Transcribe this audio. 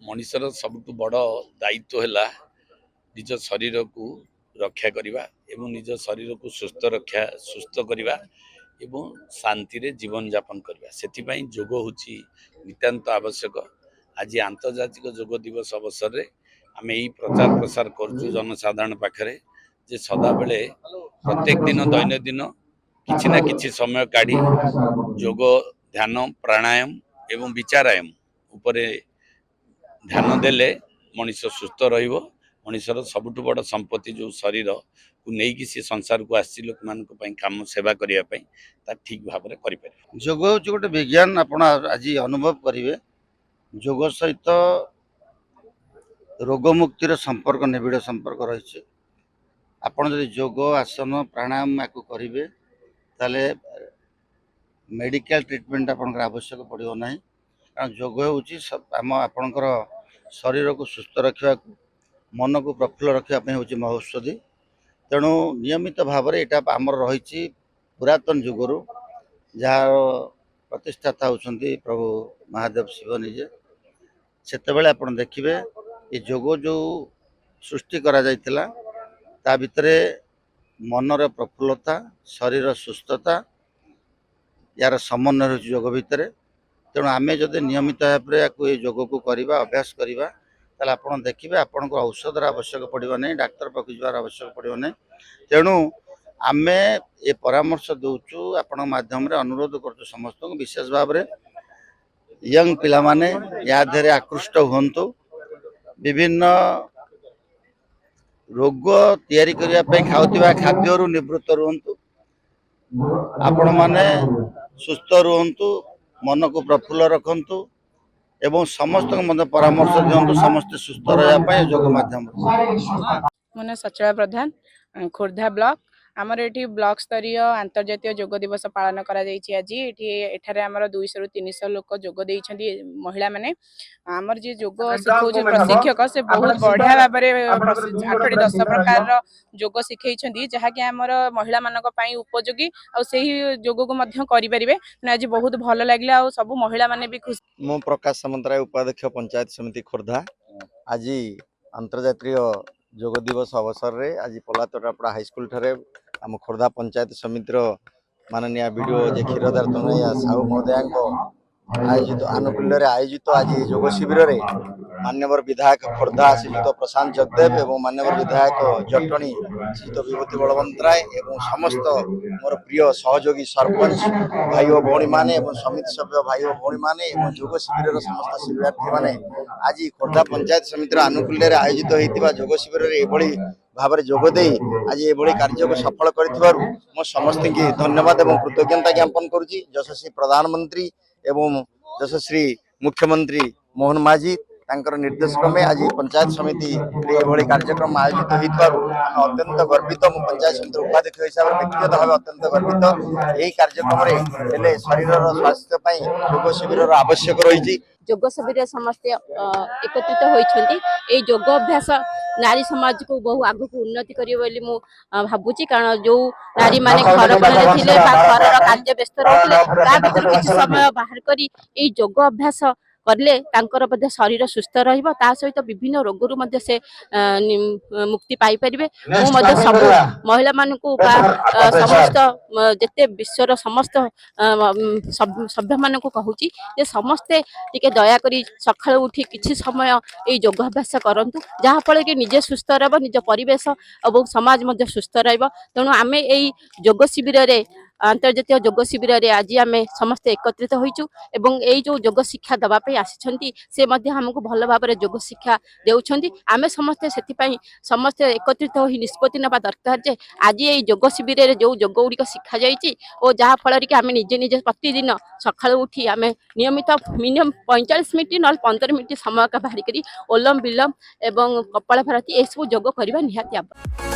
मनीषर सबुठ बड़ दायित्व है निज शरीर को रक्षा करवा एवं निज शरीर को सुस्थ करवा एवं शांति रे जीवन यापन करवा से जोग हूँ नितांत आवश्यक। आज आंतर्जातिक जोग दिवस अवसर में आम यही प्रचार प्रसार करुँ जनसाधारण पाखे जे सदा बेले प्रत्येक दिन दैनंदिन किछि ना किछि समय काढ़ी जोग ध्यान प्राणायाम एवं विचारायाम उपरे ध्यान देले मनीष सुस्थ रहिबो। मनीषर सबुठ बड़ संपत्ति जो शरीर को लेकिन सी संसार को आसी लोक मान काम सेवा करने ठीक भाव में करें। जोग हूँ गोटे विज्ञान आपण आज अनुभव करेंगे। जोग सहित रोग मुक्तिर संपर्क निबिड़ संपर्क रही। आपण जब जोग आसन प्राणायाम या करेंगे ताले मेडिकल ट्रीटमेंट आपंकर आवश्यक पड़ो ना। कारण जोग हूँ आपणकर शरीर को सुस्थ रखा मन को प्रफुल्ल रखापी हूँ महौषधि। तेणु नियमित भाव में यहाँ आमर रही पुरातन जुगरू जार प्रतिष्ठाता होती प्रभु महादेव शिव निजे से आप देखिए ये जोग जो सृष्टि करा जाइतिला ता भितरे मनर प्रफुल्लता शरीर सुस्थता यार समन्वय रही जोग भितर। तेणु आम जदि नियमित भाव में जोग को करवा अभ्यास करवा ताले आपण देखिए आपण को औषधर आवश्यक पड़ो नहीं, डाक्तर पाक जबार आवश्यक पड़ो नहीं। तेणु आम ये परामर्श दौचु आपण माध्यम अनुरोध कर समस्त को विशेष भाव में यंग पिला माने या देहरे आकृष्ट हुंतु विभिन्न रोग तैयारी करने खाऊा खाद्य निवृत्त रुहतु आपण माने सुस्थ रुहतु मन को प्रफुल्ल रखंतु एवं समस्त परामर्श दिंतु समस्त सुस्थ रहा जोग माध्यम। मो ना सचला प्रधान खोर्धा ब्लॉक आमर ये ब्लॉक स्तरीय अंतर्जातीय जोग दिवस पालन करा जायछि। आज एठारे आमर 200 रु 300 लोक जोग देइछन्ती महिला माने। आमर जे जोग सिखौछ प्रशिक्षक से बहुत बढ़िया भाव में 8-10 प्रकार जोग सिखैछन्ती जहा कि आमर महिला मानक पई उपयोगी आ सेही जोग को मध्य करि परिबे। आज बहुत भलो लागला आ सब महिला माने भी खुशी। मो प्रकाश सामंतराय उपाध्यक्ष पंचायत समिति खोर्धा। आज अंतर्जातीय जोग दिवस अवसर रे आज पलातोटापड़ा हाईस्कल ठारे आम खोर्धा पंचायत समितिर माननीय वीडियो जे क्षीरधार तनया साहू महोदय आयोजित आनुकूल्य आयोजित आज जोग शिविर रे मान्यवर विधायक खोर्धा श्रीयुत प्रशांत जगदेव एवं मान्यवर विधायक जटणी श्रीयुत विभूति बलवंत राय एवं समस्त मोर प्रिय सहयोगी सरपंच भाई और भौणी माने एवं समिति सभ्य भाई और भौणी माने एवं जोग शिविर समस्त शिविरार्थी माने आज खोर्धा पंचायत समितिर आनुकूल्य आयोजित होता जोग शिविर एभली भाव में जोगदे आज ये कार्य को सफल कर समस्त की धन्यवाद एवं कृतज्ञता ज्ञापन करुच्ची। यशस्वी प्रधानमंत्री एवं यशस्वी मुख्यमंत्री मोहन माझी तांकर निर्देश क्रमे आज पंचायत समिति ये कार्यक्रम आयोजित होता अत्यंत गर्वित। मु पंचायत समिति उपाध्यक्ष हिसाब से व्यक्तिगत भाव अत्यंत गर्वित। यही कार्यक्रम शरीर स्वास्थ्य जोग शिविर आवश्यक रही। जोग शिविर समस्त एकत्रित होती जोग अभ्यास नारी समाज को बहु आग को उन्नति करी भावुची। कारण जो नारी माने घर थे घर कार्य व्यस्त रोते किसी समय बाहर करी जोग अभ्यास करले तांकर शरीर सुस्थ रहिबो। ता सहित विभिन्न रोगरु मध्य से मुक्ति पाई परिबे। सब महिला मानकु समस्त जते विश्वर समस्त सभ्य मानकु कहूची जे समस्ते टिके दया करी सकाळ उठी किछि समय ए योगाभ्यास करंतु जहा फल कि निजे सुस्थ रहबो, निज परिवेश और समाज मध्य सुस्थ रहबो। तेणु आमे एई जोग शिविर रे अंतर्जातीय जोग शिविर रे आज आम समस्त एकत्रित होइचु एवं यही जो जोग शिक्षा दवाई आसिछंती से मध्य हमको भल भाव में जोग शिक्षा देउछंती। आमे समस्त सेति समस्त एकत्रित हो निष्पत्ति नबा दरकार जे आज ये जोग शिविर रे जो जोग गुड़िक शिखा जाइछि और जहा फल कि आमे निजे निजे प्रतिदिन सकाळ उठी आमे नियमित मिनिमम 45 मिनिट न 15 मिनिट समय का बाहर करी ओलम विलम एवं कपाल भारती ए सब जोग करबा निहाती आवश्यक।